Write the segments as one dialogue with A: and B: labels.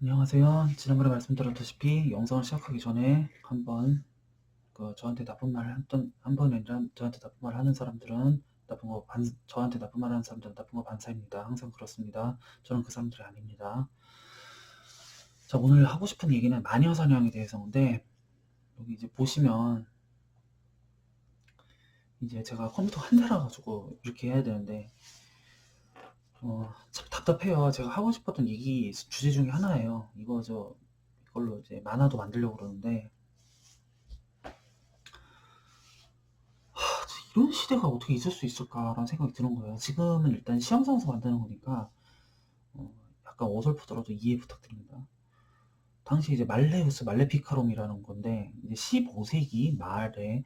A: 안녕하세요. 지난번에 말씀드렸다시피 영상을 시작하기 전에 한번 저한테 나쁜 말 했던 한 번이 아니라 저한테 나쁜 말 하는 사람들은 나쁜 거 반, 저한테 나쁜 말 하는 사람들은 나쁜 거 반사입니다. 항상 그렇습니다. 저는 그 사람들이 아닙니다. 자, 오늘 하고 싶은 얘기는 마녀 사냥에 대해서인데, 여기 이제 보시면 이제 제가 컴퓨터 한 대라 가지고 이렇게 해야 되는데 참 답답해요. 제가 하고 싶었던 얘기 주제 중에 하나예요. 이걸로 이제 만화도 만들려고 그러는데, 이런 시대가 어떻게 있을 수 있을까라는 생각이 드는 거예요. 지금은 일단 시험 삼아서 만드는 거니까 약간 어설프더라도 이해 부탁드립니다. 당시 이제 말레우스 말레피카롬이라는 건데, 이제 15세기 말에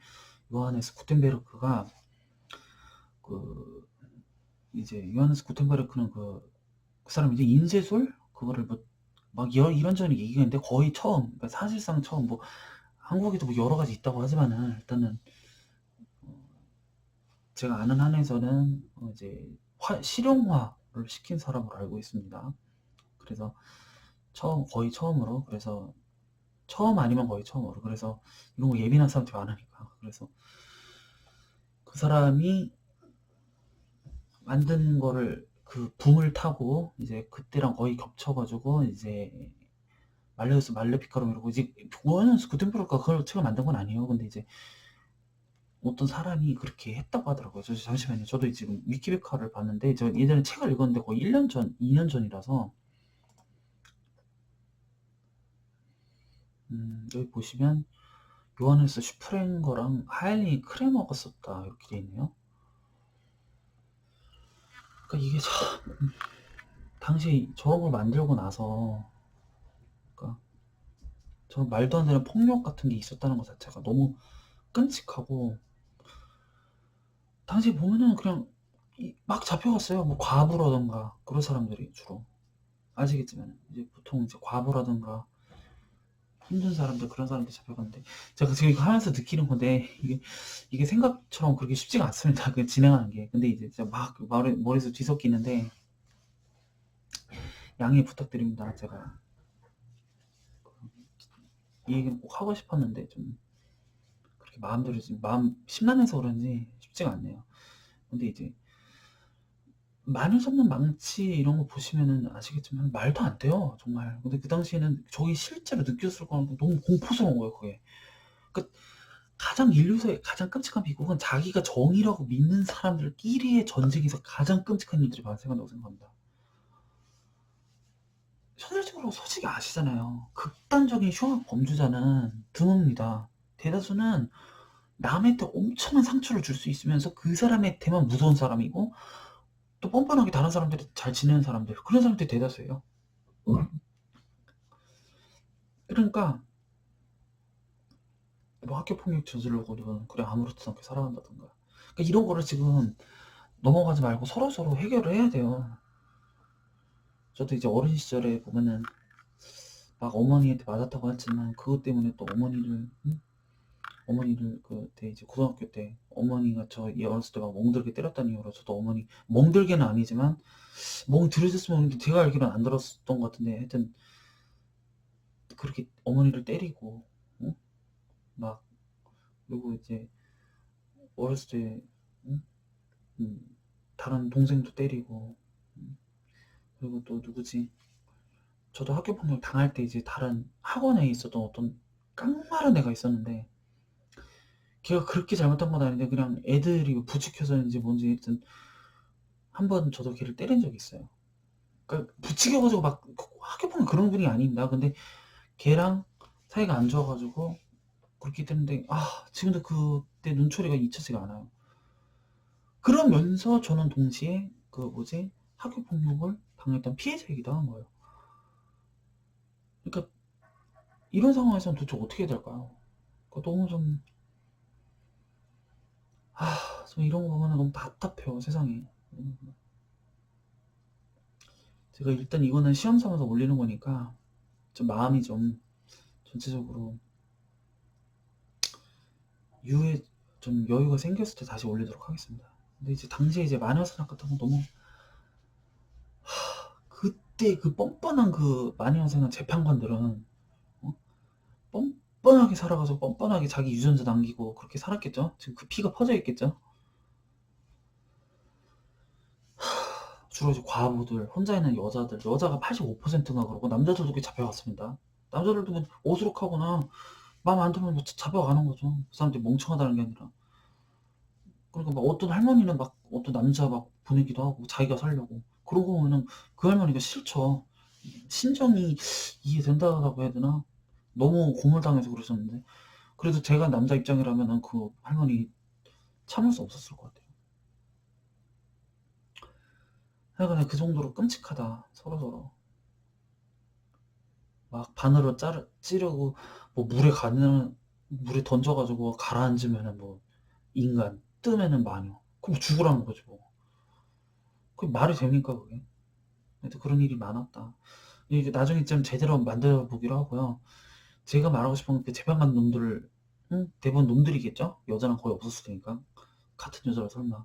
A: 요하네스 구텐베르크가 그 이제 요하네스 구텐베르크는 그 사람 이제 인쇄술 그거를 막 이런저런 얘기가 있는데 거의 처음, 그러니까 사실상 처음, 뭐 한국에도 뭐 여러 가지 있다고 하지만은 일단은 제가 아는 한에서는 이제 실용화를 시킨 사람으로 알고 있습니다. 그래서 거의 처음으로, 그래서 처음 아니면 거의 처음으로, 그래서 이런 거 예민한 사람들이 많으니까, 그래서 그 사람이 만든 거를 그 붐을 타고 이제 그때랑 거의 겹쳐가지고 이제 말레우스 말레피카롬이라고, 이제 요하네스 구텐베르크가 그걸 책을 만든 건 아니에요. 근데 이제 어떤 사람이 그렇게 했다고 하더라고요. 잠시만요. 저도 지금 위키백과를 봤는데, 저 예전에 책을 읽었는데 거의 1년 전, 2년 전이라서, 여기 보시면, 요하네스 슈프랭거랑 하일리 크레머가 썼다. 이렇게 돼 있네요. 그러니까 이게 참, 당시 저런 걸 만들고 나서, 그러니까 저 말도 안 되는 폭력 같은 게 있었다는 것 자체가 너무 끔찍하고, 당시 보면은 그냥 막 잡혀갔어요. 뭐 과부라던가, 그런 사람들이 주로. 아시겠지만, 이제 보통 이제 과부라던가, 힘든 사람들, 그런 사람들 잡혀갔는데, 제가 지금 이거 하면서 느끼는 건데, 이게 생각처럼 그렇게 쉽지가 않습니다. 그 진행하는 게. 근데 이제 진짜 막 머리에서 뒤섞이는데 양해 부탁드립니다. 제가 이 얘기는 꼭 하고 싶었는데 좀 그렇게 마음대로 지금 마음 심란해서 그런지 쉽지가 않네요. 근데 이제 마녀 잡는 망치 이런 거 보시면은 아시겠지만 말도 안 돼요, 정말. 근데 그 당시에는 저희 실제로 느꼈을 거는 너무 공포스러운 거예요, 그게. 그 가장 인류사의 가장 끔찍한 비극은 자기가 정의라고 믿는 사람들끼리의 전쟁에서 가장 끔찍한 일들이 발생한다고 생각합니다. 현실적으로 솔직히 아시잖아요. 극단적인 흉악 범죄자는 드뭅니다. 대다수는 남한테 엄청난 상처를 줄 수 있으면서 그 사람한테만 무서운 사람이고, 또 뻔뻔하게 다른 사람들이 잘 지내는 사람들, 그런 사람들이 대다수예요. 그러니까 뭐 학교 폭력 저지르고도 그래 아무렇지도 않게 살아간다던가, 그러니까 이런 거를 지금 넘어가지 말고 서로서로 해결을 해야 돼요. 저도 이제 어린 시절에 보면은 막 어머니한테 맞았다고 했지만, 그것 때문에 또 어머니를 그때 이제 고등학교 때 어머니가 저 어렸을 때 막 멍들게 때렸다는 이유로 저도 어머니, 멍들게는 아니지만 멍 들으셨으면 하는데 제가 알기로는 안 들었던 것 같은데, 하여튼 그렇게 어머니를 때리고, 응? 막, 그리고 이제 어렸을 때, 응? 다른 동생도 때리고, 그리고 또 누구지, 저도 학교 폭력 당할 때 이제 다른 학원에 있었던 어떤 깡마른 애가 있었는데, 걔가 그렇게 잘못한 건 아닌데 그냥 애들이 부추겨서인지 뭔지 하여튼 한 번 저도 걔를 때린 적이 있어요. 그러니까 부추겨가지고 막 학교 폭력 그런 분이 아닙니다. 근데 걔랑 사이가 안 좋아가지고 그렇게 됐는데, 지금도 그때 눈초리가 잊혀지가 않아요. 그러면서 저는 동시에 학교 폭력을 당했던 피해자이기도 한 거예요. 그러니까 이런 상황에서는 도대체 어떻게 해야 될까요? 그러니까 너무 좀 이런 거 보면 너무 답답해요, 세상에. 제가 일단 이거는 시험 삼아서 올리는 거니까 좀 마음이 좀 전체적으로 유에 좀 여유가 생겼을 때 다시 올리도록 하겠습니다. 근데 이제 당시에 이제 마녀사냥 같은 거 너무, 이때 그 뻔뻔한 그 마녀생한 재판관들은 어? 뻔뻔하게 살아가서 뻔뻔하게 자기 유전자 남기고 그렇게 살았겠죠? 지금 그 피가 퍼져 있겠죠? 주로 이제 과부들, 혼자 있는 여자들, 여자가 85%가 그러고 남자들도 꽤 잡혀갔습니다. 남자들도 뭐 오수룩하거나 마음 안 들면 뭐 잡혀가는 거죠. 그 사람들이 멍청하다는 게 아니라. 그러니까 막 어떤 할머니는 막 어떤 남자 막 보내기도 하고 자기가 살려고. 그러고 보면은 그 할머니가 싫죠. 심정이 이해된다고 해야 되나? 너무 고물당해서 그러셨는데. 그래도 제가 남자 입장이라면은 그 할머니 참을 수 없었을 것 같아요. 하여간에 그 정도로 끔찍하다. 서로서로. 막 바늘로 찌르고 뭐 물에 던져가지고 가라앉으면은 뭐 인간, 뜨면은 마녀. 그럼 죽으라는 거지 뭐. 그게 말이 됩니까 그게? 하여튼 그런 일이 많았다. 이게 나중에 좀 제대로 만들어 보기로 하고요. 제가 말하고 싶은 건 그 재판관 놈들, 응? 대부분 놈들이겠죠? 여자는 거의 없었을 테니까. 같은 여자라 설마.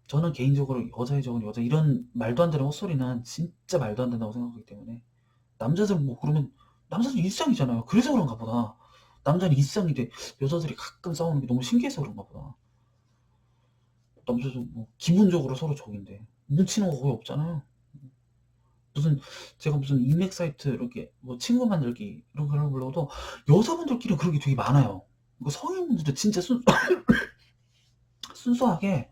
A: 저는 개인적으로 여자의 적은 여자 이런 말도 안 되는 헛소리는 진짜 말도 안 된다고 생각하기 때문에 남자들 뭐 그러면 남자들 일상이잖아요. 그래서 그런가 보다. 남자는 일상인데 여자들이 가끔 싸우는 게 너무 신기해서 그런가 보다. 남자들 뭐 기본적으로 서로 적인데 뭉치는 거 거의 없잖아요. 무슨 제가 무슨 인맥 사이트 이렇게 뭐 친구 만들기 이런 걸 하려고도 여자분들끼리 그런 게 되게 많아요. 그 성인분들도 진짜 순수하게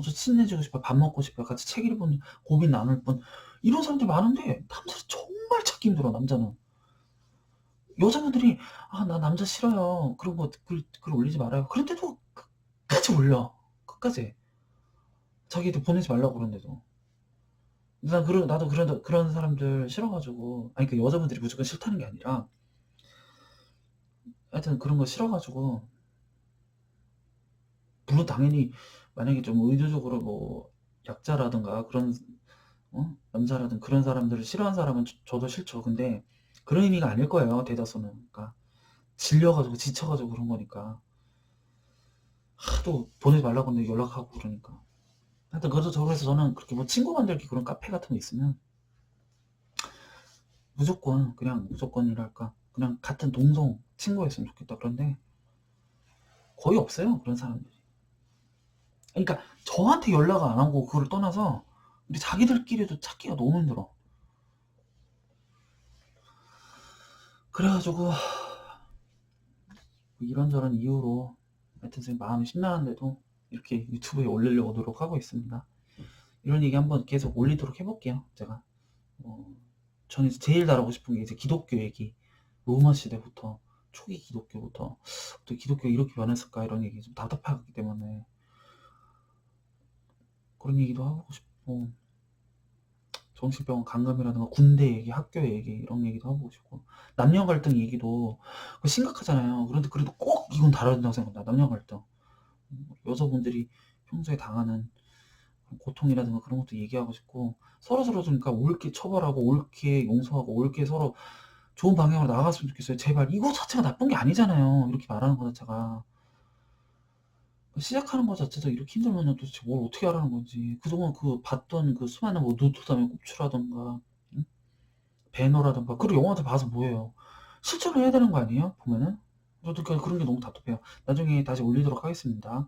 A: 저 친해지고 싶어요. 밥 먹고 싶어요. 같이 책 읽은 고민 나눌 분 이런 사람들 많은데 남자는 정말 찾기 힘들어. 남자는 여자분들이 아 나 남자 싫어요. 그런 거 글 올리지 말아요. 그런데도 끝까지 올려. 끝까지 자기들 보내지 말라고 그러는데도. 나도 그런 사람들 싫어가지고 아니 그 여자분들이 무조건 싫다는 게 아니라 하여튼 그런 거 싫어가지고 물론 당연히 만약에 좀 의도적으로 뭐 약자라든가 그런 남자라든 그런 사람들을 싫어하는 사람은 저도 싫죠. 근데 그런 의미가 아닐 거예요. 대다수는. 그러니까 질려가지고 지쳐가지고 그런 거니까 하도 보내지 말라고 하는데 연락하고 그러니까. 하여튼 그래서 저는 그렇게 뭐 친구 만들기 그런 카페 같은 거 있으면 무조건이랄까 그냥 같은 동성 친구였으면 좋겠다. 그런데 거의 없어요. 그런 사람들이. 그러니까 저한테 연락을 안 하고 그걸 떠나서 근데 자기들끼리도 찾기가 너무 힘들어. 그래가지고 이런저런 이유로 하여튼 지금 마음이 심란한데도 이렇게 유튜브에 올리려고 노력하고 있습니다. 이런 얘기 한번 계속 올리도록 해볼게요. 제가 저는 이제 제일 다루고 싶은 게 이제 기독교 얘기, 로마 시대부터 초기 기독교부터 또 기독교 이렇게 변했을까 이런 얘기 좀 답답하기 때문에 그런 얘기도 하고 싶고 정신병원 감감이라든가 군대 얘기, 학교 얘기 이런 얘기도 하고 싶고 남녀 갈등 얘기도 심각하잖아요. 그런데 그래도 꼭 이건 다뤄야 된다고 생각합니다. 남녀 갈등 여자분들이 평소에 당하는 고통이라든가 그런 것도 얘기하고 싶고 서로서로 좀 그러니까 옳게 처벌하고 옳게 용서하고 옳게 서로 좋은 방향으로 나아갔으면 좋겠어요. 제발 이거 자체가 나쁜 게 아니잖아요. 이렇게 말하는 거 자체가 시작하는 거 자체도 이렇게 힘들면 도대체 뭘 어떻게 하라는 건지 그동안 그 봤던 그 수많은 뭐 노트담의 꼽추라던가 응? 배너라던가 그리고 영화들 봐서 뭐예요. 실천을 해야 되는 거 아니에요? 보면은 저도 그런 게 너무 답답해요. 나중에 다시 올리도록 하겠습니다.